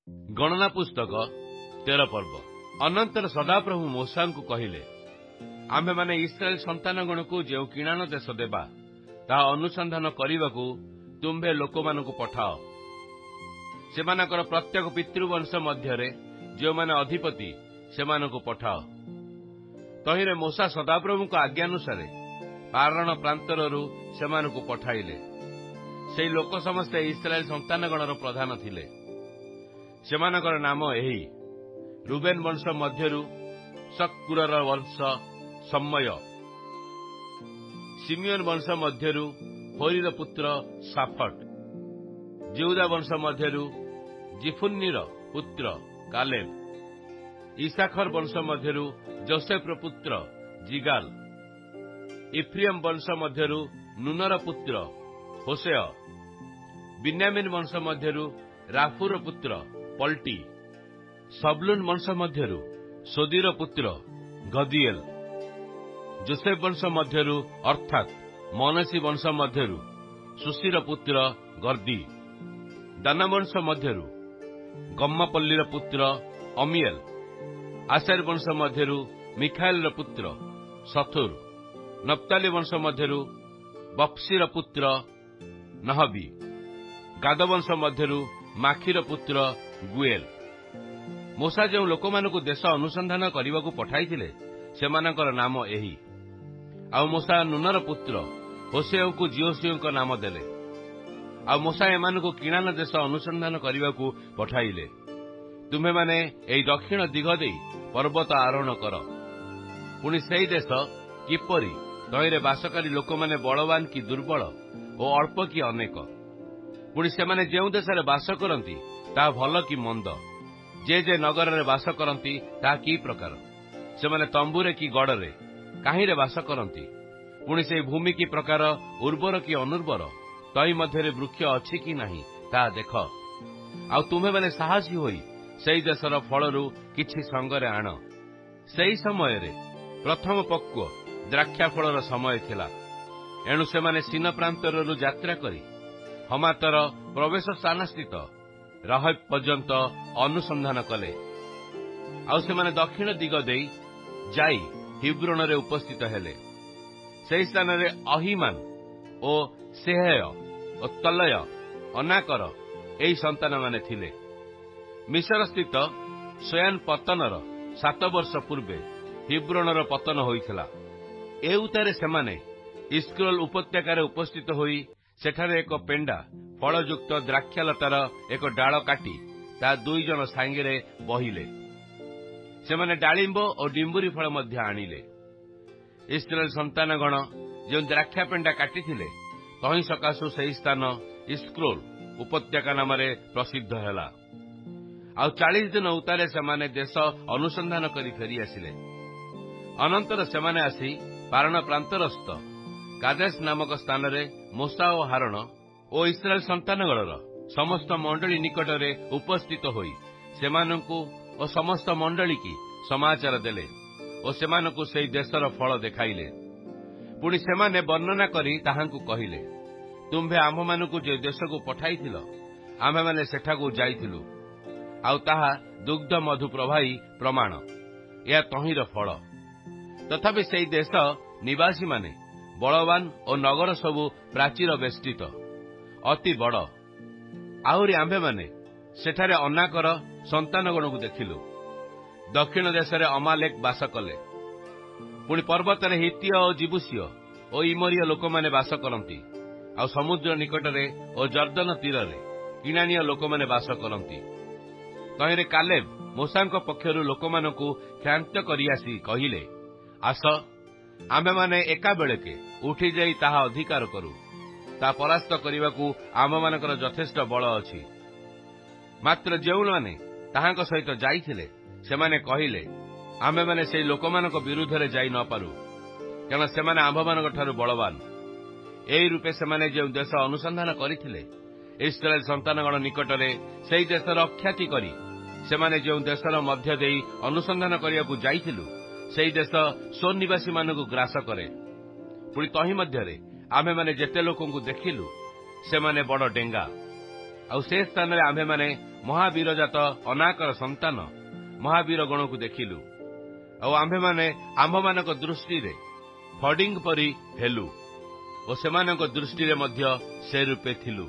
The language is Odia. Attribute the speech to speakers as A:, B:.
A: ଗଣନା ପୁସ୍ତକ 13 ପର୍ବ। ଅନନ୍ତର ସଦାପ୍ରଭୁ ମୋଶାଙ୍କୁ କହିଲେ, ଆମ୍ଭେମାନେ ଇସ୍ରାଏଲ ସନ୍ତାନଗଣକୁ ଯେଉଁ କିଣାଣ ଦେଶ ଦେବା, ତାହା ଅନୁସନ୍ଧାନ କରିବାକୁ ତୁମ୍ଭେ ଲୋକମାନଙ୍କୁ ପଠାଅ। ସେମାନଙ୍କର ପ୍ରତ୍ୟେକ ପିତୃବଂଶ ମଧ୍ୟରେ ଯେଉଁମାନେ ଅଧିପତି, ସେମାନଙ୍କୁ ପଠାଅ। ତହିଁରେ ମୋଶା ସଦାପ୍ରଭୁଙ୍କ ଆଜ୍ଞାନୁସାରେ ପାରଣ ପ୍ରାନ୍ତରରୁ ସେମାନଙ୍କୁ ପଠାଇଲେ। ସେହି ଲୋକ ସମସ୍ତେ ଇସ୍ରାଏଲ ସନ୍ତାନଗଣର ପ୍ରଧାନ ଥିଲେ। ସେମାନଙ୍କର ନାମ ଏହି: ରୁବେନ ବଂଶ ମଧ୍ୟରୁ ସକୁରର ବଂଶ ସମୟ, ସିମିଓନ ବଂଶ ମଧ୍ୟରୁ ହୋରିର ପୁତ୍ର ସାଫଟ, ଜିହୁଦା ବଂଶ ମଧ୍ୟରୁ ଜିଫୁନ୍ନିର ପୁତ୍ର କାଲେବ, ଇସାଖର ବଂଶ ମଧ୍ୟରୁ ଯୋସେଫର ପୁତ୍ର ଜିଗାଲ, ଇଫ୍ରିୟମ ବଂଶ ମଧ୍ୟରୁ ନୁନର ପୁତ୍ର ହୋସେୟ, ବିନ୍ୟାମିନ ବଂଶ ମଧ୍ୟରୁ ରାଫୁର ପୁତ୍ର ପଲ୍ଟି, ସବଲୁନ ବଂଶ ମଧ୍ୟରୁ ସୋଦିର ପୁତ୍ର ଗଦିଏଲ, ଯୋସେଫ ବଂଶ ମଧ୍ୟରୁ ଅର୍ଥାତ୍ ମନସି ବଂଶ ମଧ୍ୟରୁ ସୁସିର ପୁତ୍ର ଗର୍ଦି, ଦାନ ବଂଶ ମଧ୍ୟରୁ ଗମ୍ମାପଲ୍ଲୀର ପୁତ୍ର ଅମିଏଲ, ଆସେର ବଂଶ ମଧ୍ୟରୁ ମିଖାଏଲର ପୁତ୍ର ସଥୁର, ନପ୍ତାଲି ବଂଶ ମଧ୍ୟରୁ ବପ୍ସିର ପୁତ୍ର ନହବି, ଗାଦ ବଂଶ ମଧ୍ୟରୁ ମାଖିର ପୁତ୍ର ଗୁଏଲ। ମୋଶା ଯେଉଁ ଲୋକମାନଙ୍କୁ ଦେଶ ଅନୁସନ୍ଧାନ କରିବାକୁ ପଠାଇଥିଲେ, ସେମାନଙ୍କର ନାମ ଏହି। ଆଉ ମୋଶା ନୁନର ପୁତ୍ର ହୋସେୟକୁ ଜିଓସିଓଙ୍କ ନାମ ଦେଲେ। ଆଉ ମୋଶା ଏମାନଙ୍କୁ କିଣାନ ଦେଶ ଅନୁସନ୍ଧାନ କରିବାକୁ ପଠାଇଲେ। ତୁମ୍ଭେମାନେ ଏହି ଦକ୍ଷିଣ ଦିଗ ଦେଇ ପର୍ବତ ଆରୋହଣ କର। ପୁଣି ସେହି ଦେଶ କିପରି, ତହିଁରେ ବାସକାରୀ ଲୋକମାନେ ବଳବାନ କି ଦୁର୍ବଳ ଓ ଅଳ୍ପ କି ଅନେକ, ପୁଣି ସେମାନେ ଯେଉଁ ଦେଶରେ ବାସ କରନ୍ତି ତାହା ଭଲ କି ମନ୍ଦ, ଯେ ନଗରରେ ବାସ କରନ୍ତି ତାହା କି ପ୍ରକାର, ସେମାନେ ତମ୍ବୁରେ କି ଗଡ଼ରେ, କାହିଁରେ ବାସ କରନ୍ତି, ପୁଣି ସେହି ଭୂମି କି ପ୍ରକାର, ଉର୍ବର କି ଅନୁର୍ବର, ତହିଁ ମଧ୍ୟରେ ବୃକ୍ଷ ଅଛି କି ନାହିଁ, ତାହା ଦେଖ। ଆଉ ତୁମ୍ଭେମାନେ ସାହସୀ ହୋଇ ସେହି ଦେଶର ଫଳରୁ କିଛି ସଙ୍ଗରେ ଆଣ। ସେହି ସମୟରେ ପ୍ରଥମ ପକ୍ୱ ଦ୍ରାକ୍ଷା ଫଳର ସମୟ ଥିଲା। ଏଣୁ ସେମାନେ ସିନ ପ୍ରାନ୍ତରରୁ ଯାତ୍ରା କରି ହମାତର ପ୍ରବେଶ ସ୍ଥାନସ୍ଥିତ ରହବ ପର୍ଯ୍ୟନ୍ତ ଅନୁସନ୍ଧାନ କଲେ। ଆଉ ସେମାନେ ଦକ୍ଷିଣ ଦିଗ ଦେଇ ଯାଇ ହିବ୍ରୋନରେ ଉପସ୍ଥିତ ହେଲେ। ସେହି ସ୍ଥାନରେ ଅହିମାନ ଓ ସେହେୟ ଓ ତଲୟ ଅନାକର ଏହି ସନ୍ତାନମାନେ ଥିଲେ। ମିଶରସ୍ଥିତ ସୋୟାନ ପତନର 7 ବର୍ଷ ପୂର୍ବେ ହିବ୍ରୋନର ପତନ ହୋଇଥିଲା। ଏ ଉତ୍ତାରେ ସେମାନେ ଇସ୍କ୍ରୋଲ ଉପତ୍ୟକାରେ ଉପସ୍ଥିତ ହୋଇ ସେଠାରେ ଏକ ପେଣ୍ଡା ଫଳଯୁକ୍ତ ଦ୍ରାକ୍ଷାଲତାର ଏକ ଡାଳ କାଟି ତାହା 2 ଜଣ ସାଙ୍ଗରେ ବହିଲେ। ସେମାନେ ଡାଳିମ୍ବ ଓ ଡିମ୍ବୁରି ଫଳ ମଧ୍ୟ ଆଣିଲେ। ଇସ୍ରାଏଲ ସନ୍ତାନଗଣ ଯେଉଁ ଦ୍ରାକ୍ଷା ପେଣ୍ଡା କାଟିଥିଲେ, ତହିଁ ସକାଶୁ ସେହି ସ୍ଥାନ ଇସ୍କ୍ରୋଲ ଉପତ୍ୟକା ନାମରେ ପ୍ରସିଦ୍ଧ ହେଲା। ଆଉ 40 ଦିନ ଉତ୍ତାରେ ସେମାନେ ଦେଶ ଅନୁସନ୍ଧାନ କରି ଫେରିଆସିଲେ। ଅନନ୍ତର ସେମାନେ ଆସି ପାରଣ ପ୍ରାନ୍ତରସ୍ଥ କାଦେଶ ନାମକ ସ୍ଥାନରେ ମୋଶା ଓ ହାରଣ ଓ ଇସ୍ରାଏଲ ସନ୍ତାନଗଣର ସମସ୍ତ ମଣ୍ଡଳୀ ନିକଟରେ ଉପସ୍ଥିତ ହୋଇ ସେମାନଙ୍କୁ ଓ ସମସ୍ତ ମଣ୍ଡଳୀ କି ସମାଚାର ଦେଲେ ଓ ସେମାନଙ୍କୁ ସେହି ଦେଶର ଫଳ ଦେଖାଇଲେ। ପୁଣି ସେମାନେ ବର୍ଣ୍ଣନା କରି ତାହାଙ୍କୁ କହିଲେ, ତୁମ୍ଭେ ଆମ୍ଭମାନଙ୍କୁ ଯେ ଦେଶକୁ ପଠାଇଥିଲ, ଆମ୍ଭେମାନେ ସେଠାକୁ ଯାଇଥିଲୁ, ଆଉ ତାହା ଦୁଗ୍ଧ ମଧୁ ପ୍ରବାହୀ ପ୍ରମାଣ, ଏହା ତହିଁର ଫଳ। ତଥାପି ସେହି ଦେଶ ନିବାସୀମାନେ ବଳବାନ ଓ ନଗର ସବୁ ପ୍ରାଚୀର ବେଷ୍ଟିତ, ଅତି ବଡ଼। ଆହୁରି ଆମ୍ଭେମାନେ ସେଠାରେ ଅନାକର ସନ୍ତାନଗଣକୁ ଦେଖିଲୁ। ଦକ୍ଷିଣ ଦେଶରେ ଅମାଲେକ ବାସ କଲେ। ପୁଣି ପର୍ବତରେ ହିତୀୟ ଓ ଜିବୁସୀୟ ଓ ଇମରୀୟ ଲୋକମାନେ ବାସ କରନ୍ତି। ଆଉ ସମୁଦ୍ର ନିକଟରେ ଓ ଜର୍ଦ୍ଦନ ତୀରରେ କିଣାନୀୟ ଲୋକମାନେ ବାସ କରନ୍ତି। ତହିଁରେ କାଲେବ ମୋଶାଙ୍କ ପକ୍ଷରୁ ଲୋକମାନଙ୍କୁ କ୍ଷାନ୍ତ କରି ଆସି କହିଲେ, ଆସ, ଆମ୍ଭେମାନେ ଏକାବେଳକେ ଉଠିଯାଇ ତାହା ଅଧିକାର କରୁ। ତାହା ପରାସ୍ତ କରିବାକୁ ଆମ୍ଭମାନଙ୍କର ଯଥେଷ୍ଟ ବଳ ଅଛି। ମାତ୍ର ଯେଉଁମାନେ ତାହାଙ୍କ ସହିତ ଯାଇଥିଲେ, ସେମାନେ କହିଲେ, ଆମ୍ଭେମାନେ ସେହି ଲୋକମାନଙ୍କ ବିରୁଦ୍ଧରେ ଯାଇ ନ ପାରୁ, କାରଣ ସେମାନେ ଆମ୍ଭମାନଙ୍କ ଠାରୁ ବଳବାନ। ଏହି ରୂପେ ସେମାନେ ଯେଉଁ ଦେଶ ଅନୁସନ୍ଧାନ କରିଥିଲେ, ଇସ୍ରାଏଲ ସନ୍ତାନଗଣ ନିକଟରେ ସେହି ଦେଶର ଅଖ୍ୟାତି କରି, ସେମାନେ ଯେଉଁ ଦେଶର ମଧ୍ୟ ଦେଇ ଅନୁସନ୍ଧାନ କରିବାକୁ ଯାଇଥିଲୁ, ସେହି ଦେଶ ସ୍ୱନିବାସୀମାନଙ୍କୁ ଗ୍ରାସ କରେ। ପୁଣି ତହିଁ ମଧ୍ୟରେ ଆମ୍ଭେମାନେ ଯେତେ ଲୋକଙ୍କୁ ଦେଖିଲୁ, ସେମାନେ ବଡ଼ ଡେଙ୍ଗା। ଆଉ ସେ ସ୍ଥାନରେ ଆମ୍ଭେମାନେ ମହାବୀର ଜାତ ଅନାକର ସନ୍ତାନ ମହାବୀର ଗଣକୁ ଦେଖିଲୁ। ଆଉ ଆମ୍ଭେମାନେ ଆମ୍ଭମାନଙ୍କ ଦୃଷ୍ଟିରେ ଫଡିଙ୍ଗ ପରି ହେଲୁ ଓ ସେମାନଙ୍କ ଦୃଷ୍ଟିରେ ମଧ୍ୟ ସେ ରୂପେ ଥିଲୁ।